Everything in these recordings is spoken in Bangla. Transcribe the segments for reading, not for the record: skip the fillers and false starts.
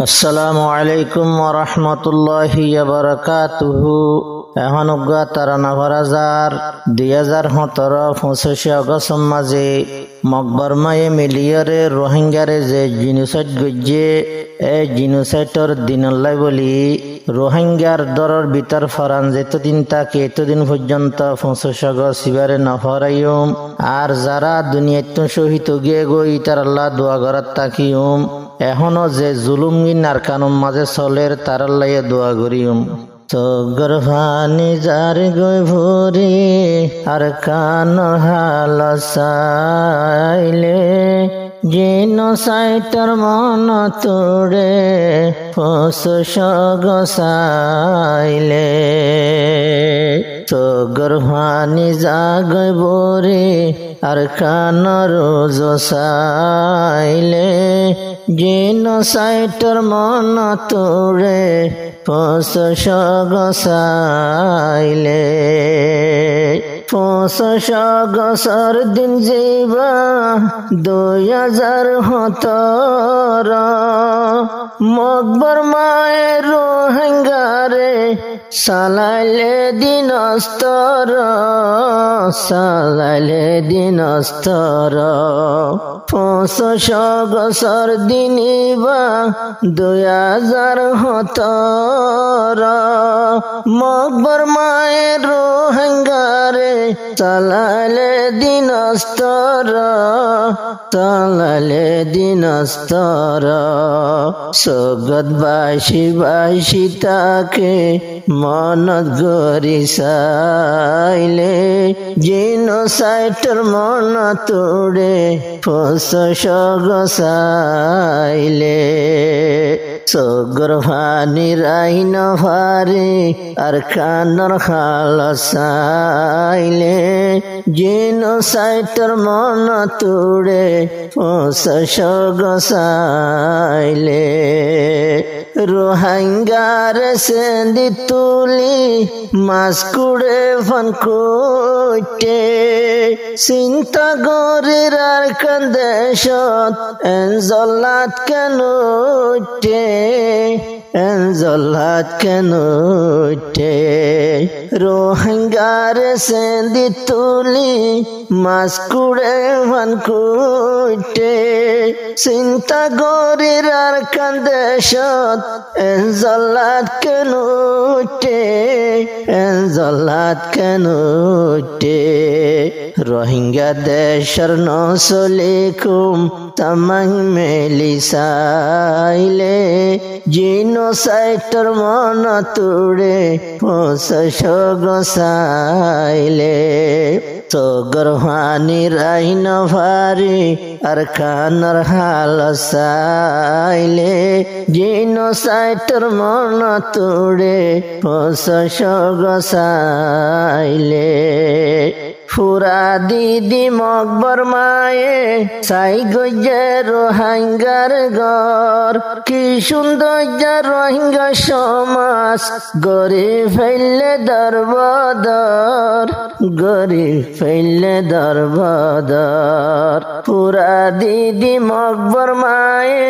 আসসালামু আলাইকুম ওয়া রাহমাতুল্লাহি ওয়া বারাকাতুহু। এখন তারানা ভরাজার 2017 25 আগস্ট মাঝে মকবরমায়ে মিলিয়রে রোহিঙ্গারে যে জিনোসাইড গজ্জে এই জিনোসাইডর দিনল্লাই বলি রোহিঙ্গার দরর ভিতর ফরান যেতদিন তাকে এতদিন পর্যন্ত 25 আগস্ট সিবারে নফরাইম আর যারা দুনিয়াত শহীদ গিয়ে গই তার আল্লাহ দোয়া করার তাকিউম এখনো যে জুলুমগিন আর কানুন মাঝে চলের তার আল্লাহ দোয়া করিউম তো গর্ভানি যার গই ভরি আর কান হাল সাইলে জিনোসাইডর মন তোড়ে 25 গসাইলে তো গর্ভানি জাগই ভরি আর কান রোজ সাইলে জিনোসাইডর মন তোড়ে 25 গসাইলে 25 গসর দিন যাইবা 2017 মকবর মায়ের রোহিঙ্গারে সালাইলে দিন অস্তর সালাইলে দিন অস্তর 25 গসর দিনিবা 2017 মকবর মায়ের রোহিঙ্গারে সালাইলে দিন অস্তর সালাইলে দিন অস্তর সগত বাসি বাসি তাকে মনত গরি সাইলে জিনোসাইডর মন তোড়ে 25 গসাইলে সগর্ভানি রাইন ভারে আর কানর খাল সাইলে জিনোসাইডর মন তোড়ে 25 গসাইলে রোহিঙ্গার সেন্দি তুলি মাছ কুড়ে ফান কোটে চিন্তা গরির আর কান্দেশত এনজলাত কেন এনজলাত কেন রোহিঙ্গার সেন্দি তুলি মাছ কুড়ে ফান কোটে চিন্তা গরির আর কান্দেশত এনজলাত কেন এনজলাত কেন রোহিঙ্গা দেশর নসলিকুম তামাং মেলি সাইলে জিনোসাইডর মন তোড়ে 25 গসাইলে তো গর্ভানি রাইন ভারি আর কানর হাল সাইলে জিনোসাইডর মন তোড়ে 25 গসাইলে ফুরা দিদি মকবর মায়ে সাই গজ্জে রোহিঙ্গার ঘর কি সৌন্দর্য রোহিঙ্গা সমাজ গড়ে ফেললে দরবদর গড়ে ফেললে দরবদর ফুরা দিদি মকবর মায়ে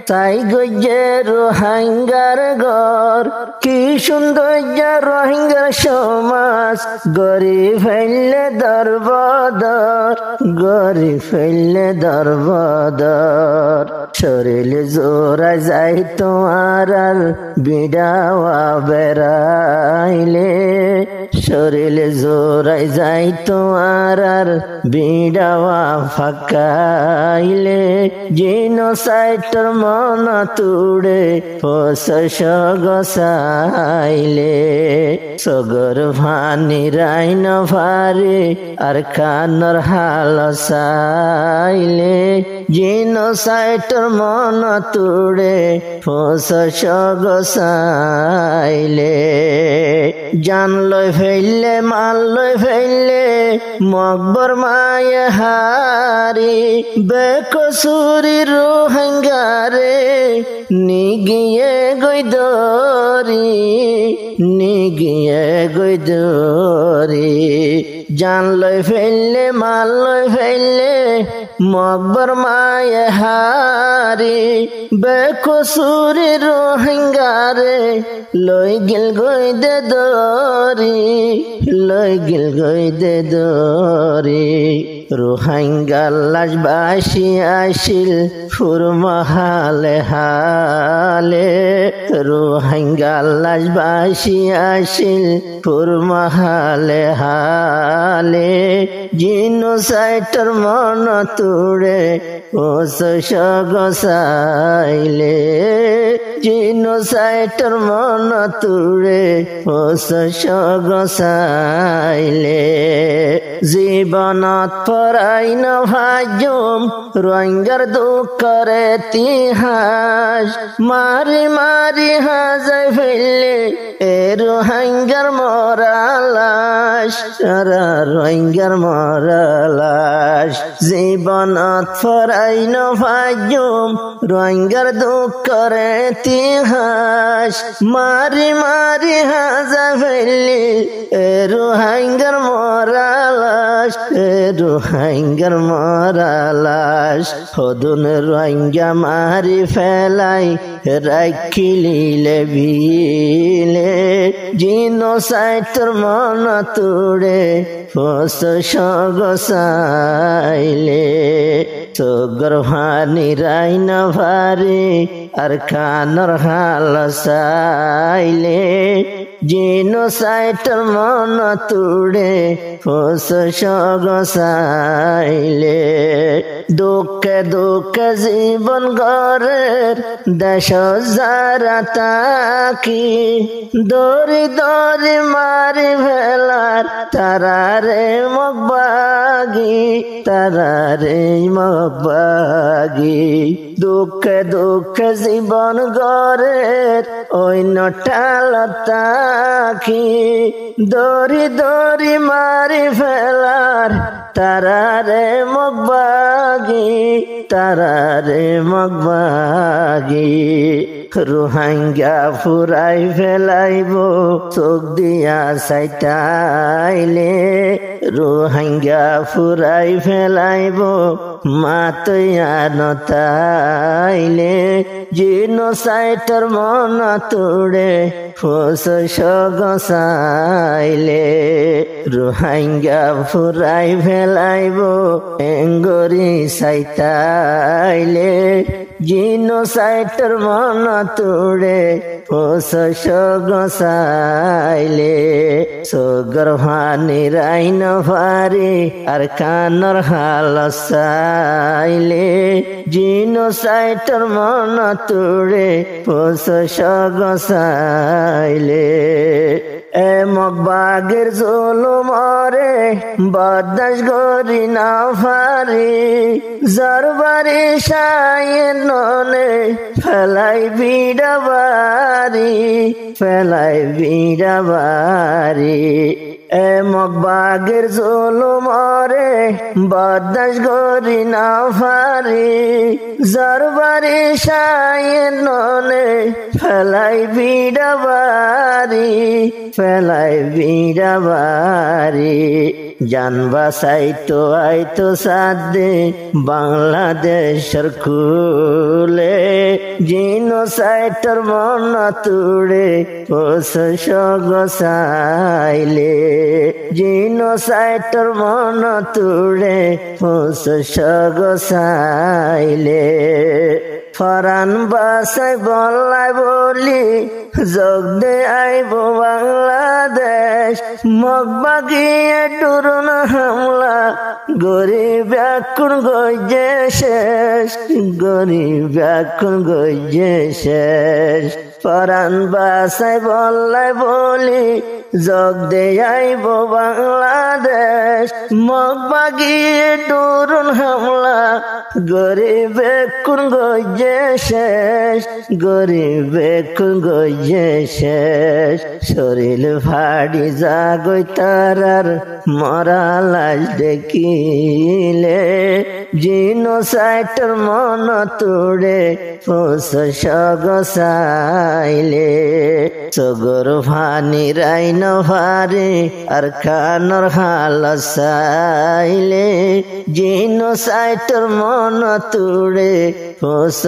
সাই গজ্জে রোহিঙ্গার ঘর কি সৌন্দর্য রোহিঙ্গার সমাজ গড়ে ফেললে দরবদর গড়ে ফেললে দরবদর শরীরে জোরা যাই তোমার বিড়াওয়া বেড়াইলে শরীরে জোরাই যাই তোমার বিড়াওয়া ফাঁকাইলে জিনোসাইডর মন তোড়ে 25 গসাইলে সগর ভানি রাইন ভারে আর কানর হাল সাইলে জিনোসাইডর মন তোড়ে 25 গসাইলে জান লই ফেললে মাল লই ফেললে মকবর মায়ে হারি বেকসুরি রোহিঙ্গারে নিগিয়ে গইদরি নিগিয়ে গইদরি জান লই ফেললে মাল লই ফেললে মকবর মায়ে হারি বেকসুরি রোহিঙ্গারে লই গিল গই দে দরি লই গিল গই দে দরি রোহিঙ্গা লাশ বাসি আসিল ফুরমহালে হালে রোহিঙ্গা লাশ বাসি আসিল ফুরমহালে হালে জিনোসাইটার মন তুড়ে ওস গসাইলে জিনোসাইটার মন তুড়ে ওস গসাইলে জীবনত পরাই ন ভাজুম রোহিঙ্গার দুঃখের ইতিহাস মারি মারি হাজাই ফেললে এ রোহিঙ্গার মরালাস রোহিঙ্গার মরালাস জীবনত পরাই ন ভাজুম রোহিঙ্গার দুঃখের ইতিহাস মারি মারি হাজাই ফেললে এ রোহিঙ্গার মরালাস রোহিঙ্গার মরালাস হদুন রোহিঙ্গা মারি ফেলাই রাখিলে বিলে জিনোসাইটার মন তুড়ে ফস গসাইলে সগর ভানি রাইন ভারে আর কানর হাল সাইলে জিনোসাইটার মন তুড়ে ফস গসাইলে দুঃখে দুঃখে জীবন গরের দেশ যারা তাকি দরি দরি মারি ভেলার তারারে মগবাগি তারারে মগবাগি দুঃখে দুঃখে জীবন গরের ওই নটাল তাকি দরি দরি মারি ফেলার তারারে মগবাগি তারারে মগবাগি রোহিঙ্গা ফুরাই ফেলাইব চোখ দিয়া সাইটাইলে রোহিঙ্গা ফুরাই ফেলাইব মাতয়া নতাইলে জিনোসাইটার মন তুড়ে ফস গসাইলে রোহিঙ্গা ফুরাই ফেলাইব এঙ্গরি সাইটাইলে জিনোসাইটার মন তুড়ে ফস গসাইলে সগর ভানি রাইন ভারে আর কানর হাল সাইলে জিনোসাইটার মন তুড়ে ফস গসাইলে এ মগবাগের জুলুমরে বদাস গরি না ফারি জরবারি শায়ের ননে ফেলাই বিড়াবারি ফেলাই বিড়াবারি এ মগবাগের জুলুমরে বদাস গরি না ফারি জরবারি শায়ের ননে ফেলাই বিড়াবারি ফেলাই বিড়াবারি জান বাসাইতো আইতো সাদে বাংলাদেশের কুলে জিনোসাইটার মন তুড়ে ফস গসাইলে জিনোসাইটার মন তুড়ে ফস গসাইলে ফরান বাসাই বলাই বলি যোগ দে আইব বাংলাদেশ মগবাগিয়ে টুরুন হামলা গরিব এখন গইজে শেষ গরিব এখন গইজে শেষ ফরান বাসাই বলাই বলি যোগ দে আইব বাংলাদেশ মগবাগিয়ে টুরুন হামলা গরিব এখন গইজে গজে শেষ গরিবে গজে শেষ শরীর ফাড়ি জাগই তারার মরা লাশ দেখিলে জিনোসাইটের মন তুড়ে ফুস গসাইলে সগর ভানি রাইন ভারে আর খানর হালসাইলে জিনোসাইটের মন তুড়ে ফুস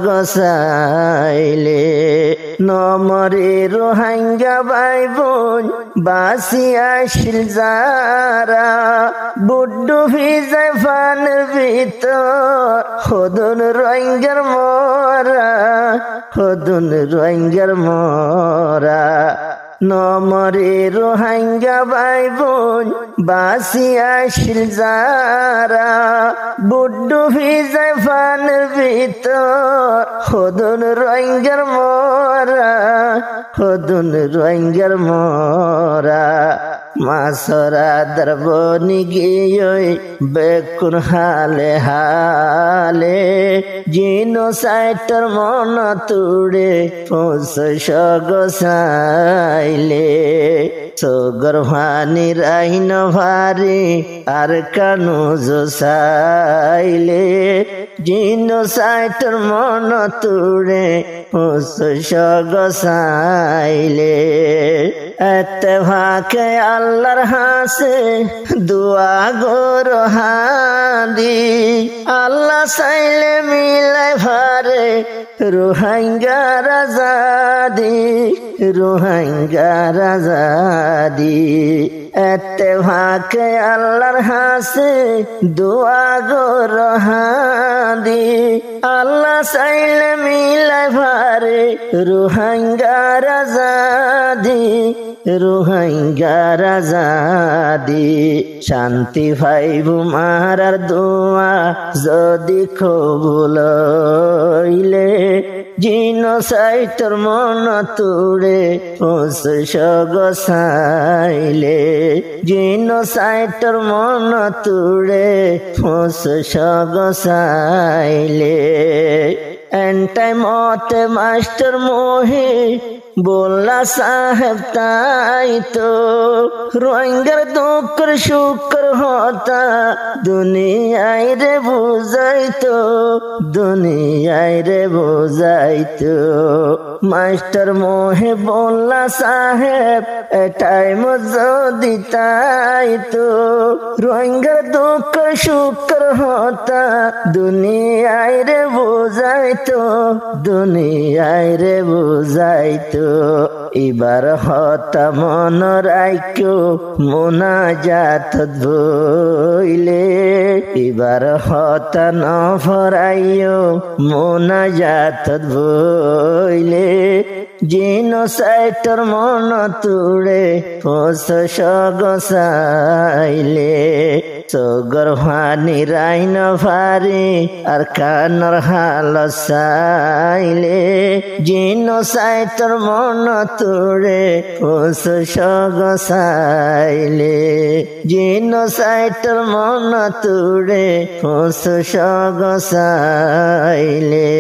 গসাইলে নমরে রোহিঙ্গা ভাই বোন বাসি আসিল যারা বুড্ডু ভিজায় ফানের ভিতর হদুন রোহিঙ্গার মরা হদুন রোহিঙ্গার মরা নমরে রোহিঙ্গা ভাই বোন বাসি আসিল যারা বুড্ডু ভিজায় ফানের ভিতর হদুন রোহিঙ্গার মরা হদুন রোহিঙ্গার মরা মাসরা দরবনি গিয়ে বেকুন হালে হালে জিনোসাইটের মন তুড়ে ফুস গসাইলে সগর ভানি রাইন ভারে আর কানু জসাইলে জিনোসাইটের মন তুড়ে ফুস গসাইলে এতে ভাকে আল্লাহর হাসে দুয়া গোর হাদি আল্লাহ চাইলে মিলাই ভারে রোহিঙ্গার আজাদি রোহিঙ্গার আজাদি এতে ভাকে আল্লাহর হাসে দুয়া গোর হাদি আল্লাহ চাইলে মিলাই ভারে রোহিঙ্গার আজাদি রোহিঙ্গার আজাদি শান্তি ভাইব মারার দোয়া যদি কবুল হইলে জিনোসাইটের মন তুড়ে ফুস গসাইলে জিনোসাইটের মন তুড়ে ফুস গসাইলে এন্টাই মতে মাস্টার মোহে बोला साहेब ताई तो रोहिंगर दुकर शुक्र होता दुनिया रे बुझाई तो दुनिया रे बुझाई तो मास्टर मोहे बोला साहेब ए टाइम जदी ताई तो रोहिंगर दुकर शुक्र होता दुनिया रे बुझाई तो दुनिया रे बुझाई तो এবার হতা মন রাইক্য মোনাজাত ধইলে এবার হতা নফরাইও মোনাজাত ধইলে জিনোসাইটের মন তুড়ে ফুস গসাইলে সগর ভানি রাইন ভারে আর কানর হালসাইলে জিনোসাইটের মন তুড়ে ফুস গসাইলে জিনোসাইটের মন তুড়ে ফুস গসাইলে